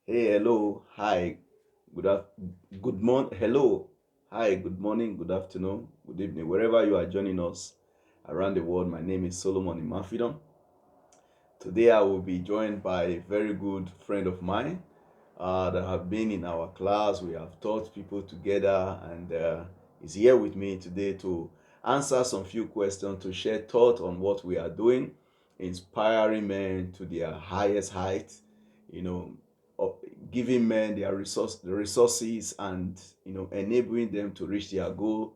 Hey, hello, hi, good morning, hello, hi, good morning, good afternoon, good evening, wherever you are joining us around the world. My name is Solomon Imafidon. Today I will be joined by a very good friend of mine that have been in our class. We have taught people together, and is here with me today to answer some few questions, to share thought on what we are doing, inspiring men to their highest height, you know, giving men the resources, and enabling them to reach their goal,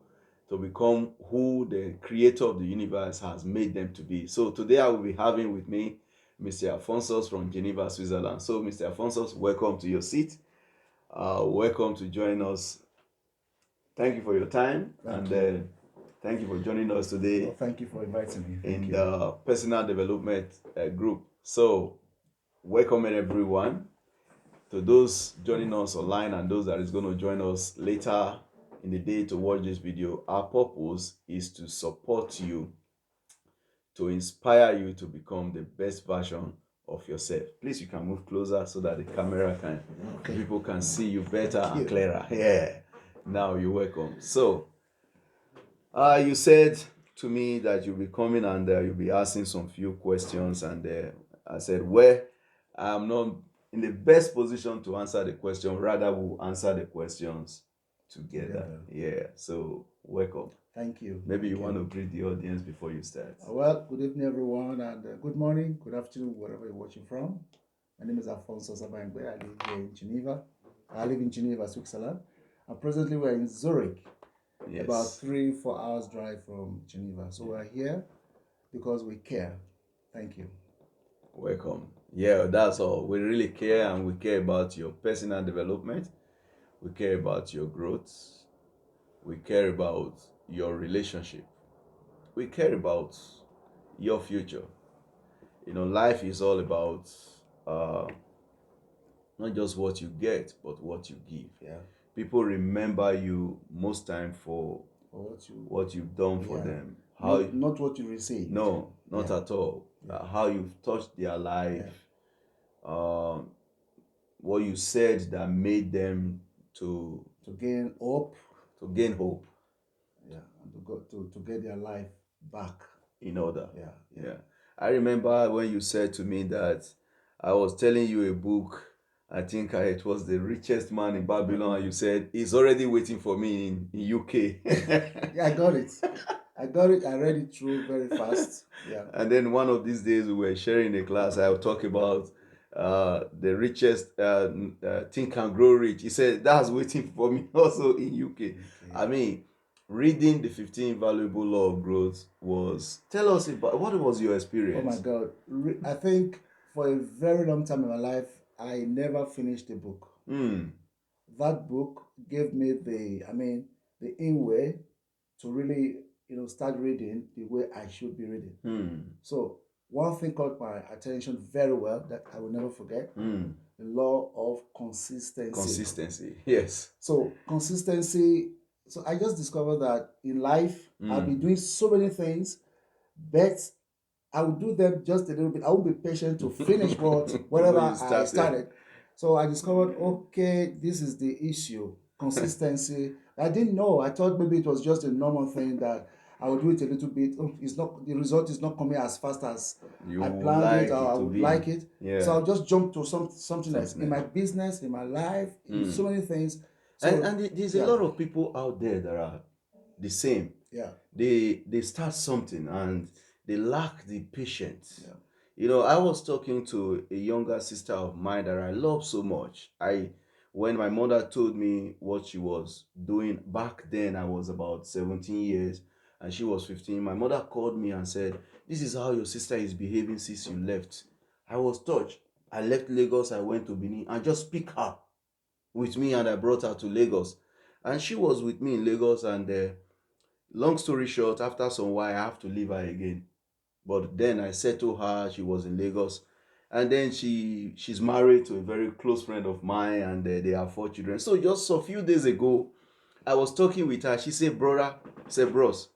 to become who the creator of the universe has made them to be. So today I will be having with me Mr. Alphonsus from Geneva, Switzerland. So, Mr. Alphonsus, welcome to your seat. Welcome to join us. Thank you for your time, Thank and you. thank you for joining us Well, today thank you for inviting me. Thank in you. the personal development group. So, welcome everyone, to those joining us online and those that is going to join us later in the day to watch this video. Our purpose is to support you, to inspire you to become the best version of yourself. Please, you can move closer so that the camera can, Okay. people can see you better Thank and you. clearer. Yeah. Now you're welcome. So, you said to me that you'll be coming and you'll be asking some few questions, and I said, well, I'm not in the best position to answer the question. Rather, we'll answer the questions together. Together. Yeah. So, welcome. Thank you. Maybe you Thank want to you. greet the audience before you start. Well, good evening, everyone, and good morning, good afternoon, wherever you're watching from. My name is Alfonso Aibangbee. I live here in Geneva. I live in Geneva, Switzerland. And presently, we're in Zurich, about Yes. 3-4 hours drive from Geneva. So we're here because we care. Thank you. Welcome. Yeah, that's all. We really care, and we care about your personal development. We care about your growth. We care about your relationship. We care about your future. Life is all about uh, not just what you get, but what you give. Yeah. People remember you most time for For what you, what you've done for yeah. them. Not what you received. No, not Yeah. at all. Yeah. How you've touched their Yeah. life, um, what you said that made them to To gain hope. to gain hope Yeah, and to get their life back. in order. Yeah, yeah. Yeah. I remember when you said to me that I was telling you a book. I think it was The Richest Man in Babylon, and you said he's already waiting for me in UK. Yeah, I got it. I got it. I read it through very fast. Yeah. And then one of these days we were sharing a class. I'll talk about the richest Think and Grow Rich. He said that's waiting for me also in UK. Okay. I mean, reading the 15 valuable law of growth was. Tell us about what was your Oh my experience. God. I think for a very long time in my life, I never finished the book. Hmm. That book gave me the in way to really, start reading the way I should be reading. Hmm. So one thing caught my attention very well that I will never forget: Hmm. the law of consistency. Consistency. Yes. So consistency. So I just discovered that in life I'll be Hmm. doing so many things, but I will do them just a little bit. I will be patient to finish whatever When you I started. started. So I discovered, okay, this is the issue: consistency. I didn't know. I thought maybe it was just a normal thing that I would do it a little bit. Oh, it's not, the result is not coming as fast as You I would planned it, like or it I to would be. like it. So Yeah. I'll just jump to something else Something in else. my business, in my life, in Hmm. so many things. and So and there's a yeah, lot of people out there that are the same. yeah, They start something and they lack the patience. yeah. I was talking to a younger sister of mine that I love so much. I When my mother told me what she was doing back then, I was about 17 years and she was 15. My mother called me and said, "This is how your sister is behaving since you left." I was touched. I left Lagos, I went to Benin and just pick her with me, and I brought her to Lagos. And she was with me in Lagos, and long story short, after some while, I have to leave her again. But then I settled her. She was in Lagos, and then she's married to a very close friend of mine, and they have 4 children. So just a few days ago, I was talking with her. She said, "Brother," I said, "Bros."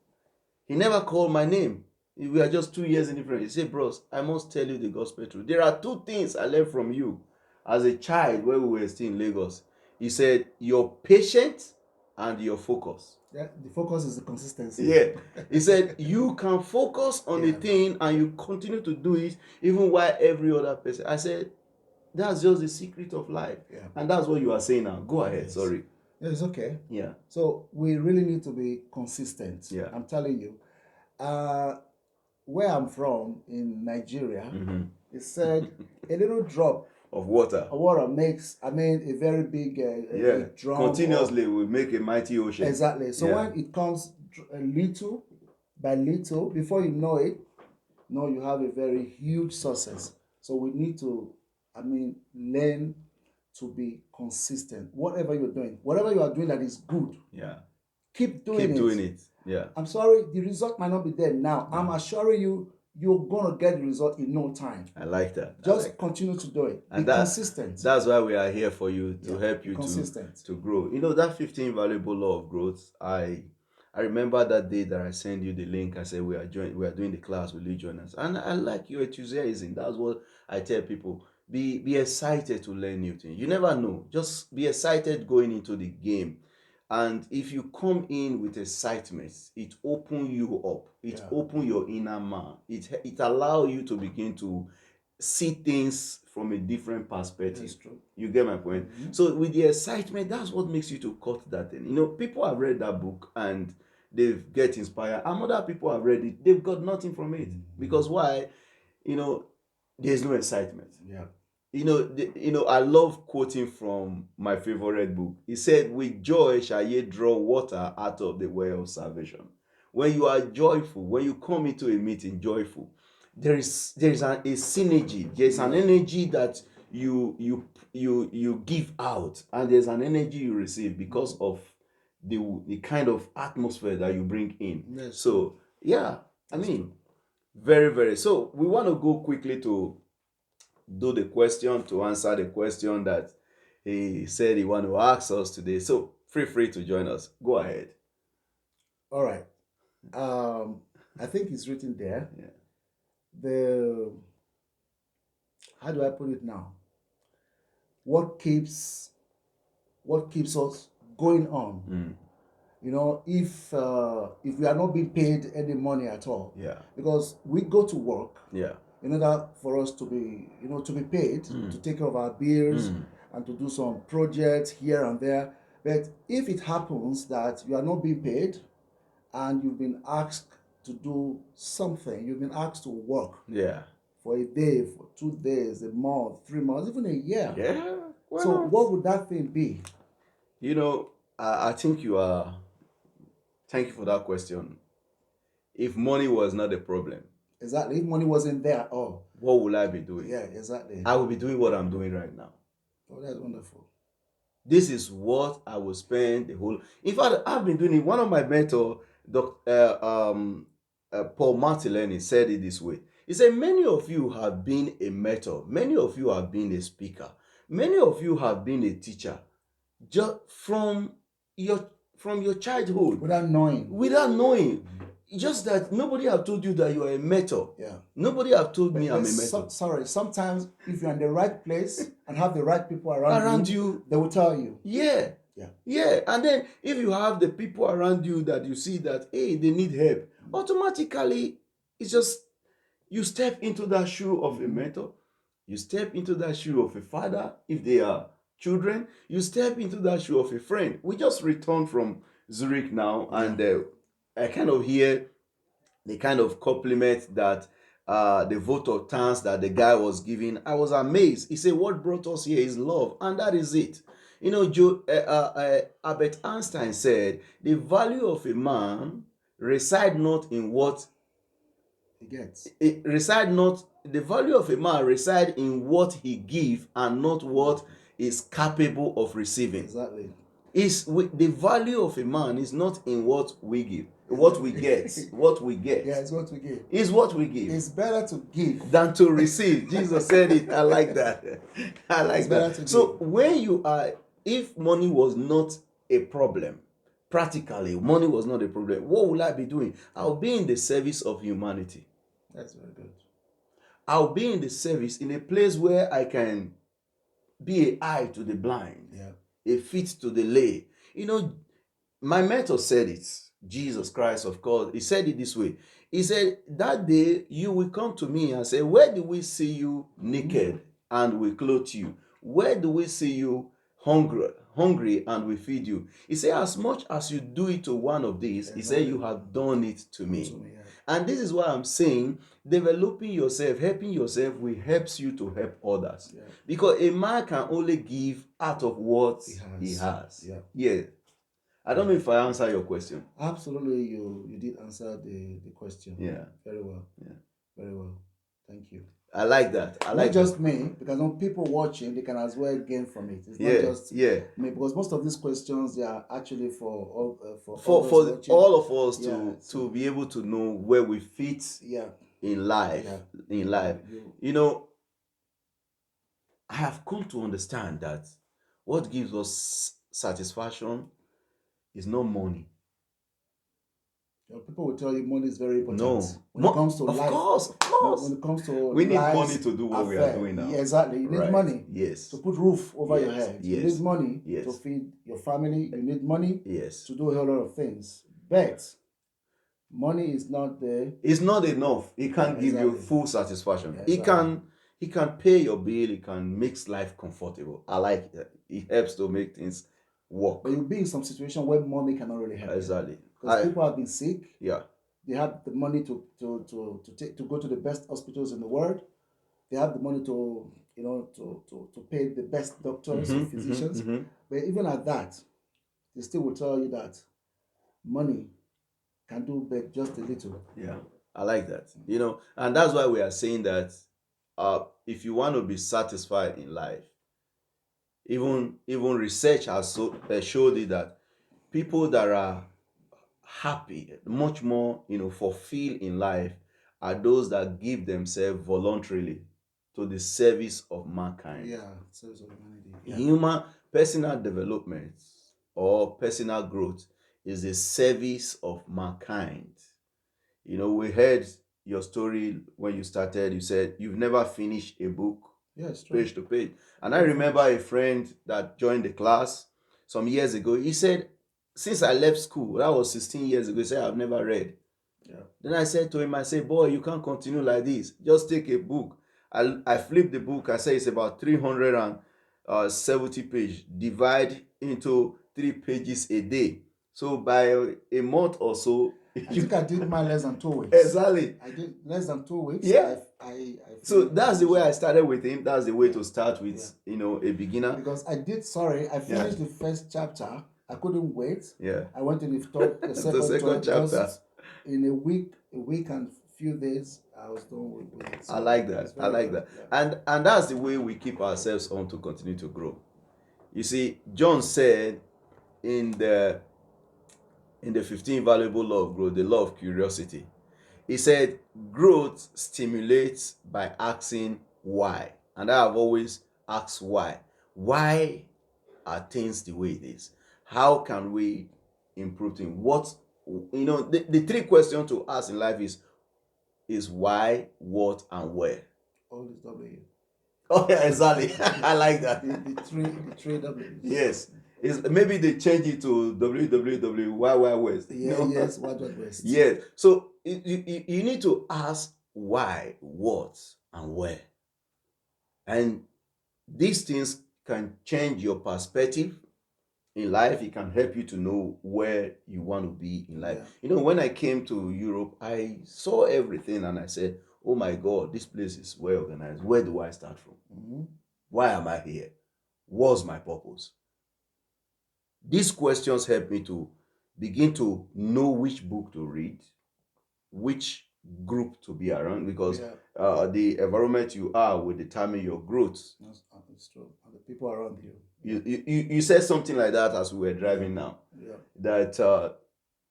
He never called my name. We are just 2 years in difference. He said, "Bros, I must tell you the gospel truth. There are two things I learned from you. as a child when we were still in Lagos. He said, "Your patience and your focus." Yeah, the focus is the consistency. Yeah. He said, "You can focus on a Yeah. thing and you continue to do it even while every other person." I said, that's just the secret of life. Yeah. And that's what you are saying now. Go ahead. Yes. Sorry. Yeah, it's okay. Yeah. So we really need to be consistent. Yeah. I'm telling you. Where I'm from in Nigeria, it said a little drop Of water. of water makes, a very big Yeah. drum. Continuously will make a mighty ocean. Exactly. So Yeah. when it comes little by little, before you know it, you have a very huge success. So we need to, learn to be consistent. Whatever you're doing, whatever you are doing that is good, Yeah. keep doing Keep it. doing it. Yeah. I'm sorry, the result might not be there now. I'm assuring you, you're gonna get the result in no time. I like that. Just continue to do it. And be consistent. That's why we are here for you, to help you consistent. to grow. You know, that 15 valuable law of growth. I remember that day that I sent you the link. I said we are doing the class, will you join us? And I like your enthusiasm. That's what I tell people. Be excited to learn new things. You never know. Just be excited going into the game. And if you come in with excitement, it open you up. It open your inner man. It allow you to begin to see things from a different perspective. That's true. You get my point? So with the excitement, that's what makes you to cut that thing. You know, people have read that book and they get inspired, and other people have read it, they've got nothing from it. Because why? You know, there's no excitement. Yeah. I love quoting from my favorite book. He said, "With joy shall ye draw water out of the well of salvation." When you are joyful, when you come into a meeting joyful, there's a synergy. There's an energy that you give out, and there's an energy you receive because of the kind of atmosphere that you bring in. Yes. So yeah, very, very. So we want to go quickly to do the question, to answer the question that he said he want to ask us today. So feel free to join us. Go ahead. All right. I think it's written there. Yeah. The How do I put it now? What keeps us going on? If we are not being paid any money at all. Yeah. Because we go to work. Yeah. In order for us to be paid to take care of our bills and to do some projects here and there. But if it happens that you are not being paid and you've been asked to do something, you've been asked to work for a day, for 2 days, a month, 3 months, even a year. Yeah. So what would that thing be? I think you are. Thank you for that question. If money was not a problem, exactly. If money wasn't there at all, what would I be doing? Yeah, exactly. I would be doing what I'm doing right now. Oh, that's wonderful. This is what I will spend the whole. In fact, I've been doing it. One of my mentor, Paul Martellini, said it this way. He said, "Many of you have been a mentor. Many of you have been a speaker. Many of you have been a teacher, just from your childhood, without knowing. Just that nobody have told you that you are a mentor. Yeah. Nobody have told me I'm a mentor. Sometimes if you're in the right place and have the right people around you, they will tell you. Yeah. And then if you have the people around you that you see that, hey, they need help, automatically it's just you step into that shoe of a mentor. You step into that shoe of a father if they are children. You step into that shoe of a friend. We just returned from Zurich now, and I kind of hear the kind of compliment that the vote of thanks that the guy was giving. I was amazed. He said, "What brought us here is love," and that is it. Albert Einstein said, "The value of a man reside not in what he gets. The value of a man reside in what he gives and not what is capable of receiving." Exactly. The value of a man is not in what we give, what we get. What we get. Yeah, it's what we give. Is what we give. It's better to give than to receive. Jesus said it. I like that. I like that. So if money was not a problem, practically, money was not a problem, what will I be doing? I'll be in the service of humanity. That's very good. I'll be in the service in a place where I can be a eye to the blind, Yeah. a feet to the lame. You know, my mentor said it, Jesus Christ, of course. He said it this way. He said, that day you will come to me and say, where do we see you naked and we clothe you? Where do we see you hungry and we feed you? He said, as much as you do it to one of these, he said, you have done it to me. Yeah. And this is why I'm saying developing yourself, helping yourself will helps you to help others. Yeah. Because a man can only give out of what he has. Yeah. I don't know if I answer your question. Absolutely, you did answer the question. Yeah. Very well. Yeah. Very well. Thank you. I like that. I Not like just that. me, because when people watching, they can as well gain from it. It's not Yeah. just Yeah. me, because most of these questions they are actually for all For others watching. all of us Yeah, to be able to know where we fit Yeah. in life. Yeah. In life. You know, I have come to understand that what gives us satisfaction is not money. People will tell you money is very important No. when it comes to Of life. course, of When course. it comes to We need lives money to do what we are affair. doing now. Yeah, exactly. You need Right. money Yes. to put roof over your Yes. head. You Yes. need money Yes. to feed your family. You need money Yes. to do a whole lot of things. But money is not the It's not enough. It can't give you Exactly. full satisfaction. Yeah, It can pay your bill. It can make life comfortable. I like it. It helps to make things work. But you'll be in some situation where money cannot really help. Exactly. Because people have been sick. Yeah. They have the money to go to the best hospitals in the world. They have the money to to pay the best doctors and physicians. But even at that, they still will tell you that money can do but just a little. Yeah. I like that. You know, and that's why we are saying that if you want to be satisfied in life, even research has showed it that people that are happy, much more, fulfilled in life are those that give themselves voluntarily to the service of mankind. Yeah, service of humanity. Yeah. Human personal development or personal growth is a service of mankind. You know, we heard your story when you started. You said you've never finished a book. Yes, Page to page. And I remember a friend that joined the class some years ago. He said, since I left school, that was 16 years ago, he said, I've never read. Yeah. Then I said to him, I said, boy, you can't continue like this. Just take a book. I flipped the book. I said it's about 370 pages. Divide into 3 pages a day. So by a month or so, I think I did mine less than 2 weeks. Exactly. I did less than 2 weeks. Yeah. So finished that's the way I started with him. That's the way to start with, a beginner. Because I finished the first chapter. I couldn't wait. Yeah. I went to the second chapter. Just in a week and few days, I was done with it. So I like that. I like that. Yeah. And that's the way we keep ourselves on to continue to grow. You see, John said in the 15 valuable law of growth, the law of curiosity, he said growth stimulates by asking why. And I have always asked why. Why are things the way it is? How can we improve things? The 3 questions to ask in life is why, what, and where. All is W. Oh yeah, exactly. I like that. The three W's. Yes. Maybe they change it to www. Yeah, yes, Wild West. Yes. So you need to ask why, what, and where. And these things can change your perspective in life. It can help you to know where you want to be in life. Yeah. When I came to Europe, I saw everything and I said, oh my God, this place is well organized. Where do I start from? Why am I here? What's my purpose? These questions help me to begin to know which book to read, which group to be around, because the environment you are will determine your growth. It's true. And the people around you. You said something like that as we were driving now. Yeah. That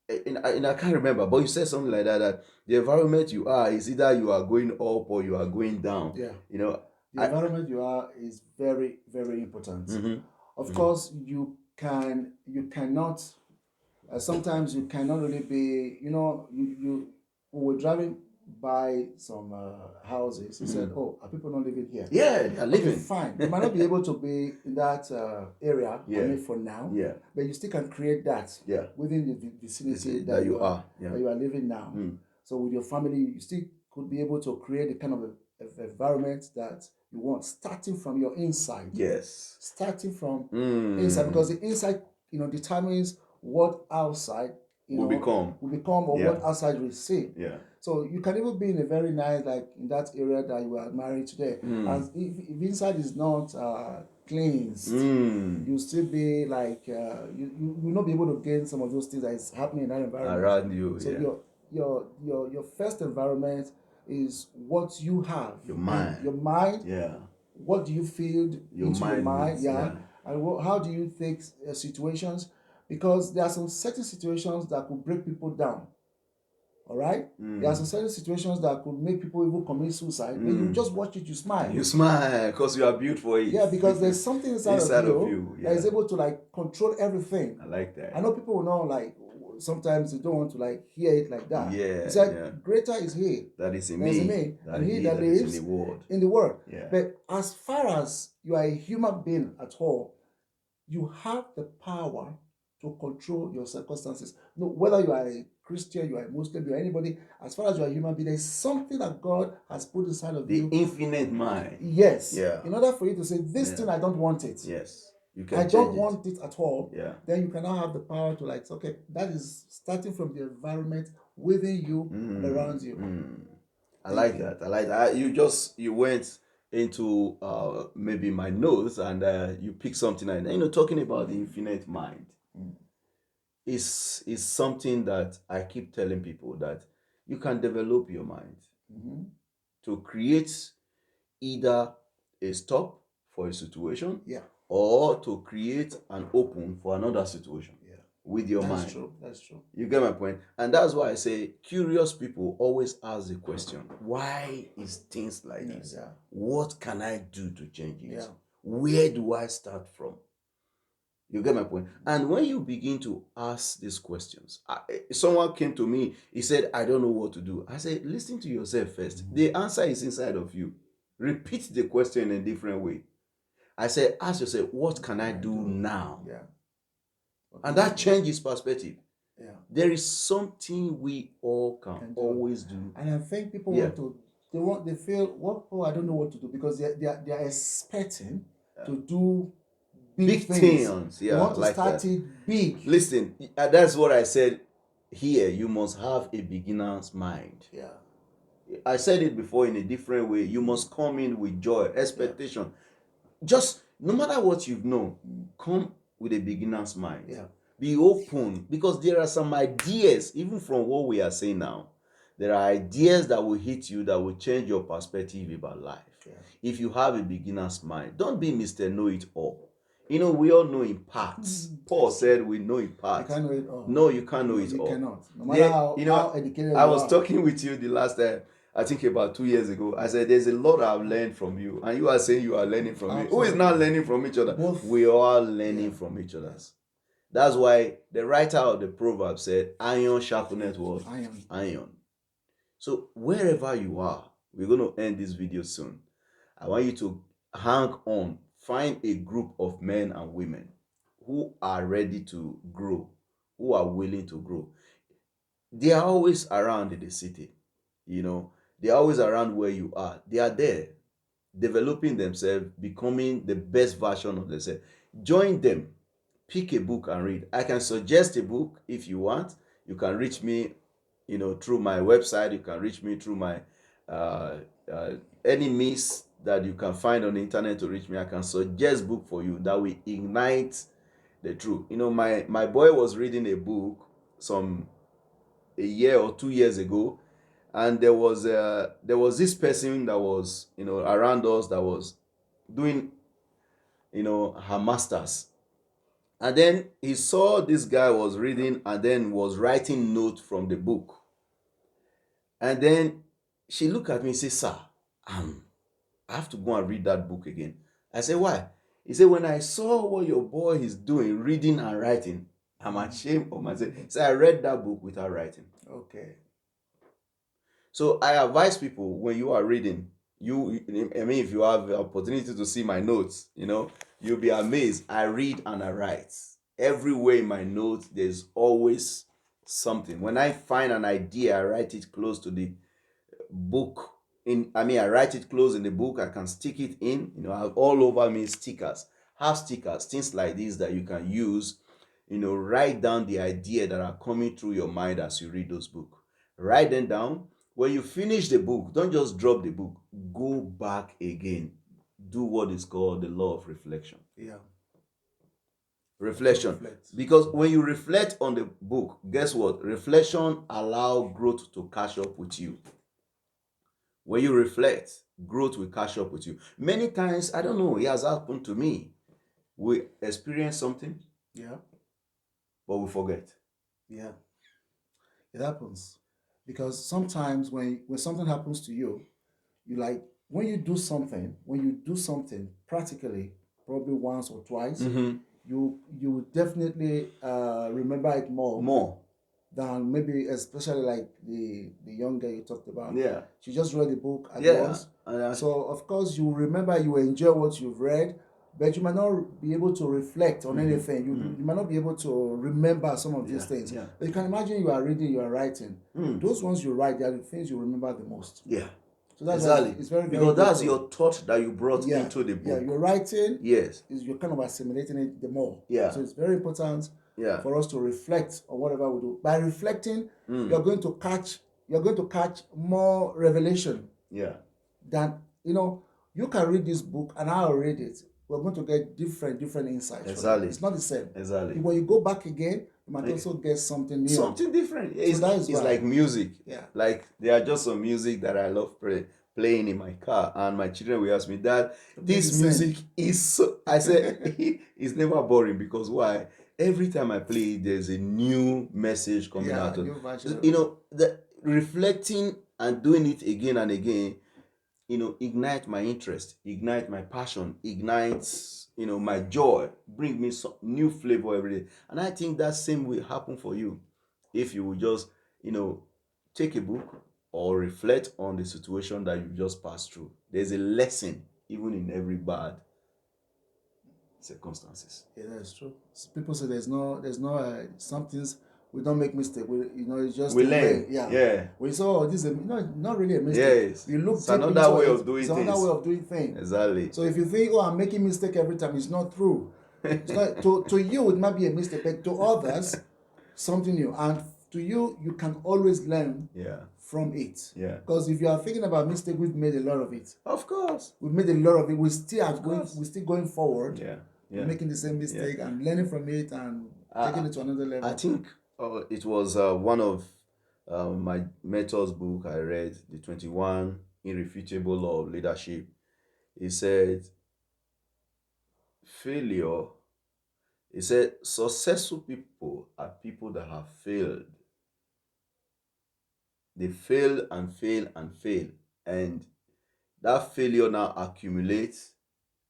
and I can't remember, but you said something like that the environment you are is either you are going up or you are going down. Yeah. The environment you are is very, very important. Of course, you cannot sometimes you cannot really be, we were driving buy some houses. He said, "Oh, are people not living here?" Yeah, they are Okay, living. fine. You might not be able to be in that area, I Yeah. mean, for now, Yeah. but you still can create that Yeah. within the vicinity That you are. Yeah. that you are living now. Mm. So with your family, you still could be able to create the kind of environment that you want, starting from your inside. Yes. Starting from inside, because the inside, determines what outside, Will become. or Yeah. what outside will see. Yeah. So you can even be in a very nice, like in that area that you are married today, and if inside is not cleansed, you'll still be like you will not be able to gain some of those things that is happening in that environment Around you. So Yeah. your first environment is what you have. Your mind. Your mind. Yeah. What do you feed Your into your mind mind? needs, Yeah. yeah. And how do you take situations? Because there are some certain situations that could break people down. All right. There are some certain situations that could make people even commit suicide. But you just watch it, you smile. You smile because you are built for it. Yeah, because there's something inside of you yeah. that is able to like control everything. I like that. I know people will not like, sometimes they don't want to like hear it like that. Yeah. It's like, yeah. greater is he That is in that is in me. me, That and he he that is lives in the world. in the world. Yeah. But as far as you are a human being at all, you have the power to control your circumstances. No, whether you are a Christian, you are a Muslim, you are anybody, as far as you are a human being, there's something that God has put inside of you. The infinite mind. Yes. Yeah. In order for you to say, this thing, I don't want it. Yes. You can I change don't it. want it at all. Yeah. Then you can now have the power to like, okay, that is starting from the environment within you and around you. I like that. I like that. You went into maybe my notes and you picked something and talking about the infinite mind is something that I keep telling people that you can develop your mind to create either a stop for a situation Yeah. or to create an open for another situation with your That's mind. true. That's true. You get my point? And that's why I say curious people always ask the question, why is things like this? Yeah. What can I do to change it? Yeah. Where do I start from? You get my point? And when you begin to ask these questions, someone came to me, he said, I don't know what to do. I said, listen to yourself first. The answer is inside of you. Repeat the question in a different way. I said, ask yourself, what can I do now? Yeah. And that changes perspective. Yeah. There is something we all can always do. And I think people they feel, what, oh, I don't know what to do, because they are expecting to do big things. Yeah, they want to like start that. it big. Listen, that's what I said here. You must have a beginner's mind. Yeah. I said it before in a different way. You must come in with joy, expectation. Just no matter what you've known, come with a beginner's mind. Yeah. Be open, because there are some ideas, even from what we are saying now, there are ideas that will hit you that will change your perspective about life. Yeah. If you have a beginner's mind, don't be Mr. Know It All. We all know in parts. Paul said we know in parts. You can't know it all. No, you can't know it You all. cannot. No matter how educated I you was are. talking with you the last time, I think about 2 years ago. I said, there's a lot I've learned from you. And you are saying you are learning from me. Who is not learning from each other? Both. We are all learning from each other. That's why the writer of the proverb said, iron sharpeneth what? Iron. So wherever you are, we're going to end this video soon. I want you to hang on. Find a group of men and women who are ready to grow, who are willing to grow. They are always around in the city. They are always around where you are. They are there, developing themselves, becoming the best version of themselves. Join them. Pick a book and read. I can suggest a book if you want. You can reach me, through my website. You can reach me through my any means that you can find on the internet to reach me. I can suggest book for you that will ignite the truth. My boy was reading a book a year or 2 years ago, and there was this person that was around us that was doing her masters. And then he saw this guy was reading and then was writing notes from the book. And then she looked at me and said, sir, I have to go and read that book again. I said, why? He said, when I saw what your boy is doing, reading and writing, I'm ashamed of myself. So I read that book without writing. Okay. So I advise people, when you are reading, I mean, if you have the opportunity to see my notes, you'll be amazed. I read and I write. Everywhere in my notes, there's always something. When I find an idea, I write it close to the book. I write it close in the book. I can stick it in. I have all over me stickers. Have stickers, things like this that you can use. Write down the idea that are coming through your mind as you read those books. Write them down. When you finish the book, don't just drop the book. Go back again. Do what is called the law of reflection. Yeah. To Reflection. reflect. Because when you reflect on the book, guess what? Reflection allow growth to catch up with you. When you reflect, growth will catch up with you. Many times, I don't know, it has happened to me. We experience something, Yeah. but we forget. Yeah. It happens. Because sometimes when something happens to you, you like when you do something practically, probably once or twice, Mm-hmm. you will definitely remember it more More. than maybe, especially like the young girl you talked about. Yeah. She just read the book at Yeah. once. So of course you remember, you enjoy what you've read, but you might not be able to reflect on anything. You might not be able to remember some of these Yeah. things. Yeah. But you can imagine, you are reading, you are writing. Those ones you write, they are the things you remember the most. Yeah. So that's why Exactly. it's very, very Because good that's to, your thought that you brought yeah, into the yeah, book. you're writing Yes. is you're kind of assimilating it the more. Yeah. So it's very important Yeah. for us to reflect on whatever we do. By reflecting, you're going to catch more revelation Yeah. than you can read this book and I'll read it. We're going to get different insights from it. Exactly. It's not the same. Exactly. When you go back again, you might Like, also get something new. something different. So that is It's why. like music. Yeah. Like, there are just some music that I love playing in my car, and my children will ask me, Dad, this music is so. I said, it's never boring, because why? Every time I play it, there's a new message coming Yeah, out of new version of the reflecting and doing it again and again. Ignite my interest, ignite my passion, ignites my joy, bring me some new flavor every day. And I think that same will happen for you if you will just you know take a book or reflect on the situation that you just passed through. There's a lesson even in every bad circumstances. Yeah, that's true. People say there's no some things we don't make mistake. It's just We a way. learn. Yeah. Yeah. We saw this is not really a mistake. Yes. We look It's deep another into way it. of doing It's another things. way of doing things. Exactly. So if you think, oh, I'm making mistake every time, it's not true. It's not to you it might be a mistake, but to others, something new. And to you, you can always learn Yeah. from it. Yeah. Because if you are thinking about mistake, we've made a lot of it. Of course. We've made a lot of it. We're course. still going forward. Yeah. We're Yeah. making the same mistake and learning from it and taking it to another level. I think it was one of my mentor's book I read, the 21 Irrefutable Law of Leadership. He said, failure, he said, successful people are people that have failed. They fail and fail and fail. And that failure now accumulates.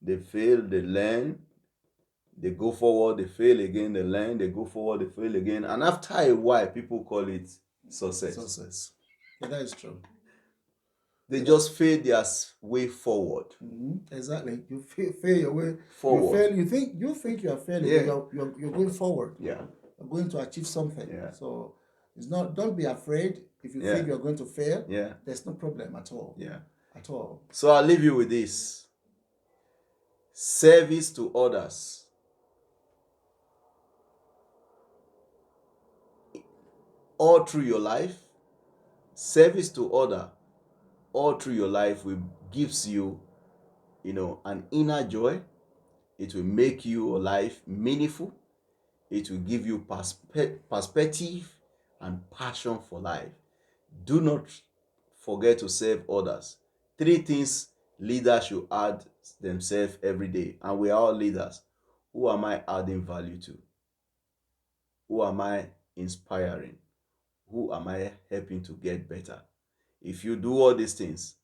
They fail, they learn, they go forward, they fail again, they learn, they go forward, they fail again. And after a while, people call it success. Success. Yeah, that is true. They just fail their way forward. Exactly. You fail your way Forward. You fail. You think you are failing, Yeah. but you're going forward. Yeah. You're going to achieve something. Yeah. So it's not. Don't be afraid if you Yeah. think you're going to fail. Yeah. There's no problem at all. Yeah. At all. So I'll leave you with this. Service to others. All through your life, service to other all through your life will gives you, an inner joy. It will make your life meaningful. It will give you perspective and passion for life. Do not forget to serve others. 3 things leaders should add themselves every day, and we are all leaders. Who am I adding value to? Who am I inspiring? Who am I helping to get better? If you do all these things,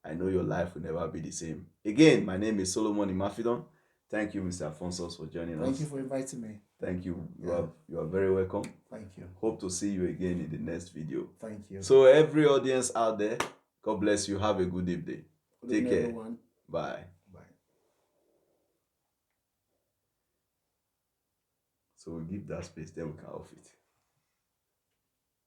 I know your life will never be the same. Again, my name is Solomon Imafidon. Thank you, Mr. Alphonsus, for joining Thank you us. for inviting me. Thank you. Yeah. You are very welcome. Thank you. Hope to see you again in the next video. Thank you. So every audience out there, God bless you. Have a good evening. Good Take evening, care. everyone. Bye. Bye. So we give that space, then we can off it.